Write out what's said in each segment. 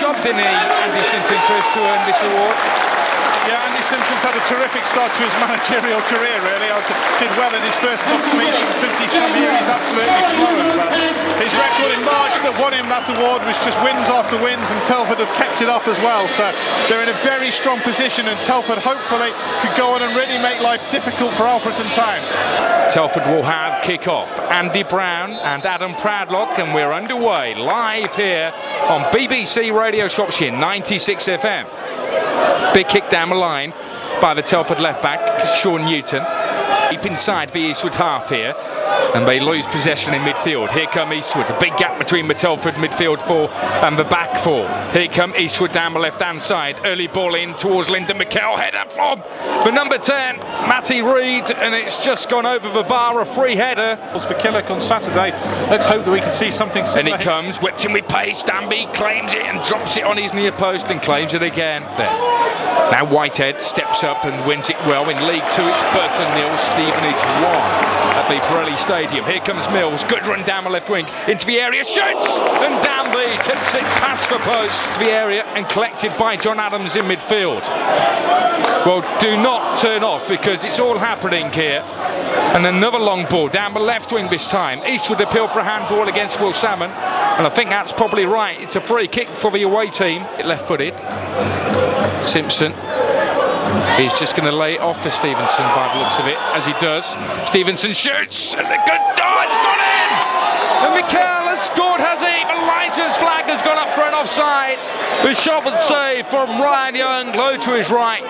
job, didn't he, Andy Simpson, first to earn this award? Yeah, Andy Simpson's had a terrific start to his managerial career, really. Did well in his first competition. Since he's come here, he's absolutely flown. His record in March that won him that award was just wins after wins, and Telford have kept it up as well. So they're in a very strong position, and Telford hopefully could go on and really make life difficult for Alfreton Town. Telford will have kick-off. Andy Brown and Adam Proudlock, and we're underway live here on BBC Radio Shropshire 96 FM. Big kick down the line by the Telford left back, Sean Newton. Deep inside the Eastwood half here, and they lose possession in midfield. Here come Eastwood, a big gap between the Telford midfield four and the back four. Here come Eastwood down the left hand side, early ball in towards Lyndon McKell, header from the number 10, Matty Reid, and it's just gone over the bar, a free header. For Killick on Saturday, let's hope that we can see something similar. And it comes, whipped in with pace, Danby claims it and drops it on his near post and claims it again. There. Now Whitehead steps up and wins it well in League 2. It's Burton 0, Stevenage 1 at the Pirelli Stadium. Here comes Mills, good run down the left wing into the area, shoots, and Danby tips it past the post to the area and collected by John Adams in midfield. Well, do not turn off because it's all happening here. And another long ball down the left wing this time. Eastwood appeal for a handball against Will Salmon, and I think that's probably right. It's a free kick for the away team. Left-footed. Simpson is just going to lay it off for Stevenson by the looks of it, as he does. Stevenson shoots, and the good it's gone in! And McKell has scored, has he? The linesman's flag has gone up for an offside. The shot was saved from Ryan Young, low to his right.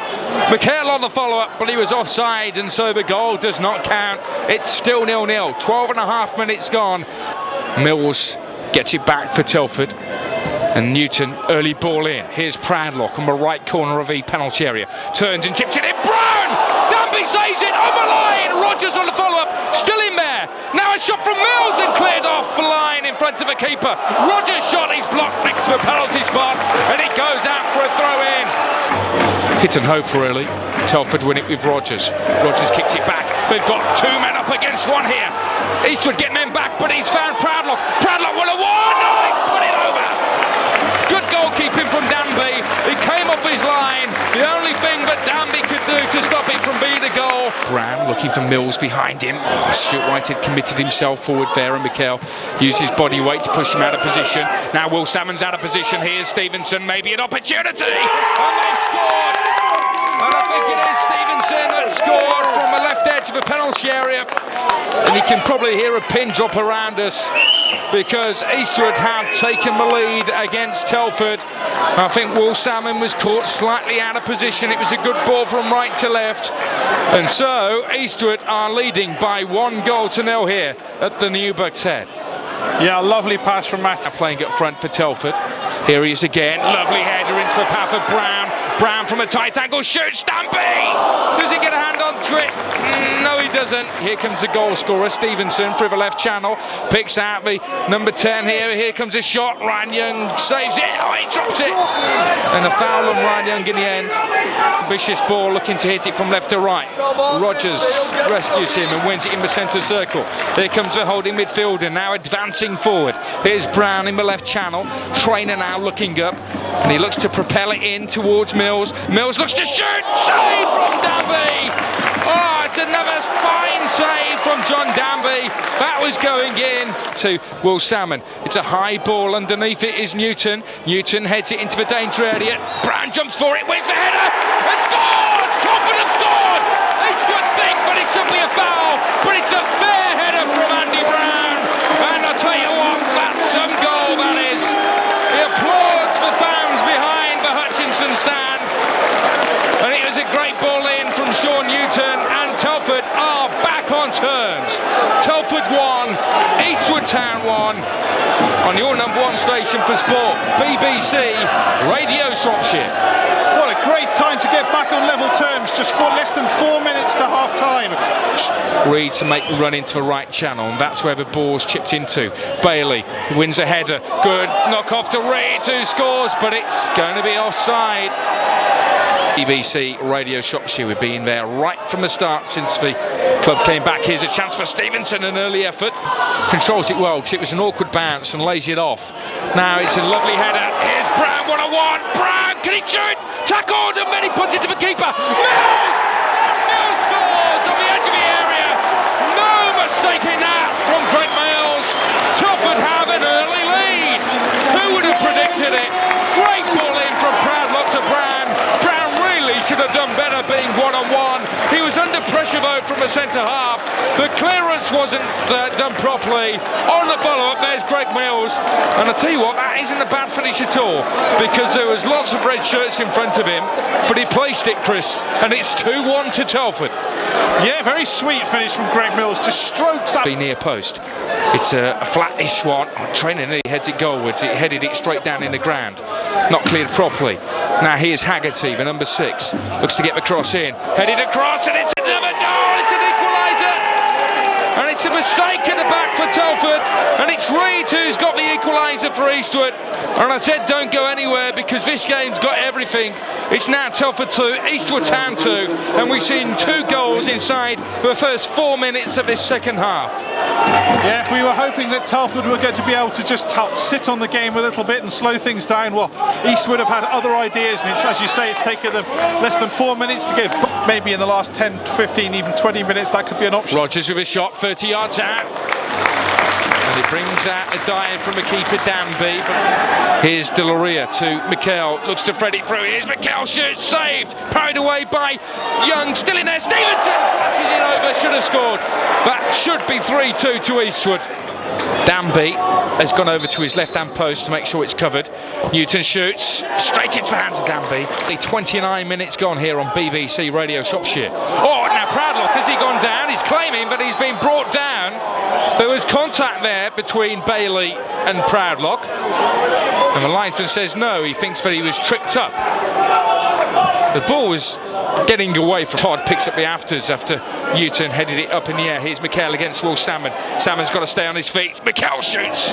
McKell on the follow-up, but he was offside, and so the goal does not count. It's still 0-0, 12.5 minutes gone. Mills gets it back for Telford. And Newton, early ball in. Here's Proudlock on the right corner of the penalty area. Turns and chips it in. Brown! Danby saves it on the line. Rogers on the follow-up. Still in there. Now a shot from Mills and cleared off the line in front of the keeper. Rogers' shot is blocked next to the penalty spot. And it goes out for a throw-in. Hit and hope, really. Telford win it with Rogers. Rogers kicks it back. They've got two men up against one here. Eastwood get men back, but he's found Proudlock. Proudlock will have won. No, he's put it over. Good goalkeeping from Danby. He came off his line. The only thing that Danby could do to stop it from being a goal. Brown looking for Mills behind him. Oh, Stuart Whitehead committed himself forward there, and McKell used his body weight to push him out of position. Now Will Salmon's out of position. Here's Stevenson, maybe an opportunity. And they've scored. And I think it is Stevenson that scored from the left edge of the penalty area. And you can probably hear a pin drop around us, because Eastwood have taken the lead against Telford. I think Will Salmon was caught slightly out of position. It was a good ball from right to left. And so Eastwood are leading by 1-0 here at the New Bucks Head. Yeah, lovely pass from Matt. Playing up front for Telford. Here he is again. Lovely header into the path of Brown. Brown from a tight angle shoots. Danby! Does he get a hand onto it? No, he doesn't. Here comes the goal scorer, Stevenson, through the left channel. Picks out the number 10 here. Here comes a shot. Ryan Young saves it. Oh, he drops it. And a foul on Ryan Young in the end. Vicious ball looking to hit it from left to right. Rogers rescues him and wins it in the centre circle. Here comes the holding midfielder, now advancing forward. Here's Brown in the left channel. Trainer now looking up, and he looks to propel it in towards Mills. Mills looks to shoot. Save from Danby. Oh, it's another fine save from John Danby. That was going in to Will Salmon. It's a high ball. Underneath it is Newton. Newton heads it into the danger area. Brown jumps for it, waits for header, and scores! Telford have scored! It's good big, but it should be a foul. But it's a fair header from Andy Brown. And I'll tell you what, that's some goal, that is. The applause for fans behind the Hutchinson stand. And it was a great ball in from Sean Newton, and Telford are back on terms. Telford 1, Eastwood Town 1, on your number 1 station for sport, BBC Radio Shropshire. What a great time to get back on level terms, just for less than 4 minutes to half time. Reid to make the run into the right channel, and that's where the ball's chipped into. Bailey wins a header, good knock off to Reid, who scores, but it's going to be offside. BBC Radio Shropshire, we've been there right from the start since the club came back. Here's a chance for Stevenson, an early effort. Controls it well because it was an awkward bounce and lays it off. Now it's a lovely header. Here's Brown, what a can he shoot? Tackled, and then he puts it to the keeper. Mills! Mills scores on the edge of the area. No mistaking that from Greg Mills. Telford have an early lead. Who would have predicted it? Great ball in from Proudlock to Brown. Brown really should have done better being one-on-one. He was under pressure though from the centre half. The clearance wasn't done properly. On the follow-up, there's Greg Mills. And I tell you what, that isn't a bad finish at all, because there was lots of red shirts in front of him, but he placed it, Chris, and it's 2-1 to Telford. Yeah, very sweet finish from Greg Mills. Just strokes that. Be near post. It's a flattish one. Trainer nearly heads it goalwards. It headed it straight down in the ground. Not cleared properly. Now here's Haggerty, the number 6. Looks to get the cross in. Headed across, and it's another goal. It's an equaliser. And it's a mistake in the back for Telford. And it's Reid who's got the equaliser for Eastwood. And I said don't go anywhere, because this game's got everything. It's now Telford 2, Eastwood Town 2. And we've seen 2 goals inside the first 4 minutes of this second half. Yeah, if we were hoping that Telford were going to be able to just sit on the game a little bit and slow things down, well, Eastwood have had other ideas, and it's, as you say, it's taken them less than 4 minutes to get, maybe in the last 10, 15, even 20 minutes, that could be an option. Rogers with a shot, 30 yards out. And he brings out a dive from the keeper, Danby. Here's De Loria to Mikel, looks to thread it through. Here's Mikel, shoots, saved, parried away by Young, still in there. Stevenson flashes it over, should have scored. That should be 3-2 to Eastwood. Danby has gone over to his left-hand post to make sure it's covered. Newton shoots, straight into the hands of Danby. 29 minutes gone here on BBC Radio Shropshire. Oh, now Proudlock, has he gone down? He's claiming that he's been brought down. There was contact there between Bailey and Proudlock. And the linesman says no, he thinks that he was tripped up. The ball was getting away from Todd, picks up the afters after Newton headed it up in the air. Here's Mikel against Will Salmon. Salmon's got to stay on his feet. Mikel shoots.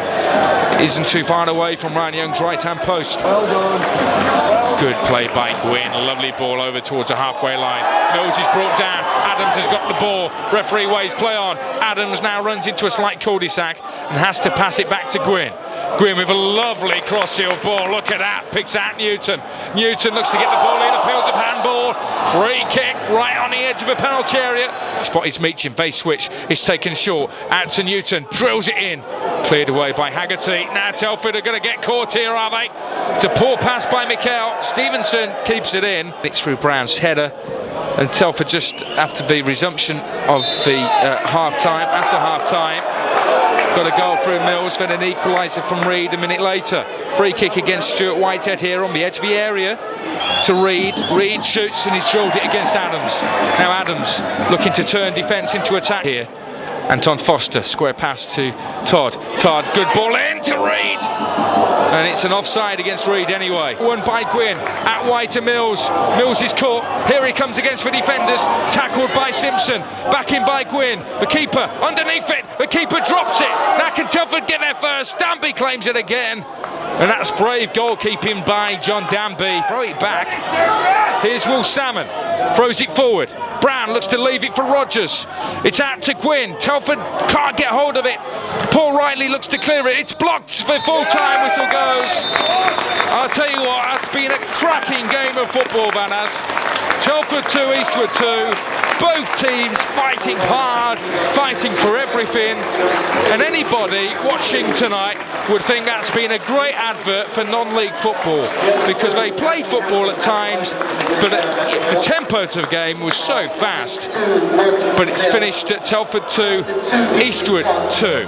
Isn't too far away from Ryan Young's right-hand post. Well done. Good play by Gwynn. Lovely ball over towards the halfway line. Mills is brought down. Adams has got the ball. Referee waves play on. Adams now runs into a slight cul-de-sac and has to pass it back to Gwynn. Gwynn with a lovely cross-field ball. Look at that. Picks out Newton. Newton looks to get the ball in. Appeals of handball. Free kick right on the edge of the penalty area. Spot is Meacham. Base switch is taken short. Out to Newton. Drills it in. Cleared away by Haggerty. Now Telford are going to get caught here, are they? It's a poor pass by Mikel. Stevenson keeps it in. It's through Brown's header. And Telford, just after the resumption of the half-time, after half-time, got a goal through Mills, then an equaliser from Reid a minute later. Free kick against Stuart Whitehead here on the edge of the area to Reid. Reid shoots and he's drilled it against Adams. Now Adams looking to turn defence into attack here. Anton Foster, square pass to Todd. Todd, good ball in to Reid. And it's an offside against Reid anyway. Won by Gwynn, out wide to Mills. Mills is caught, here he comes against the defenders. Tackled by Simpson, back in by Gwynn. The keeper underneath it, the keeper drops it. Now can Telford get there first? Danby claims it again. And that's brave goalkeeping by John Danby. Throw it back. Here's Will Salmon, throws it forward. Brown looks to leave it for Rogers. It's out to Gwynn. Telford can't get hold of it. Paul Riley looks to clear it. It's blocked for full-time. Whistle goes. I'll tell you what, that's been a cracking game of football, Van As. Telford 2, Eastwood 2. Both teams fighting hard, fighting for everything. And anybody watching tonight would think that's been a great advert for non-league football, because they play football at times, but the tempo of the game was so fast. But it's finished at Telford 2, Eastwood 2.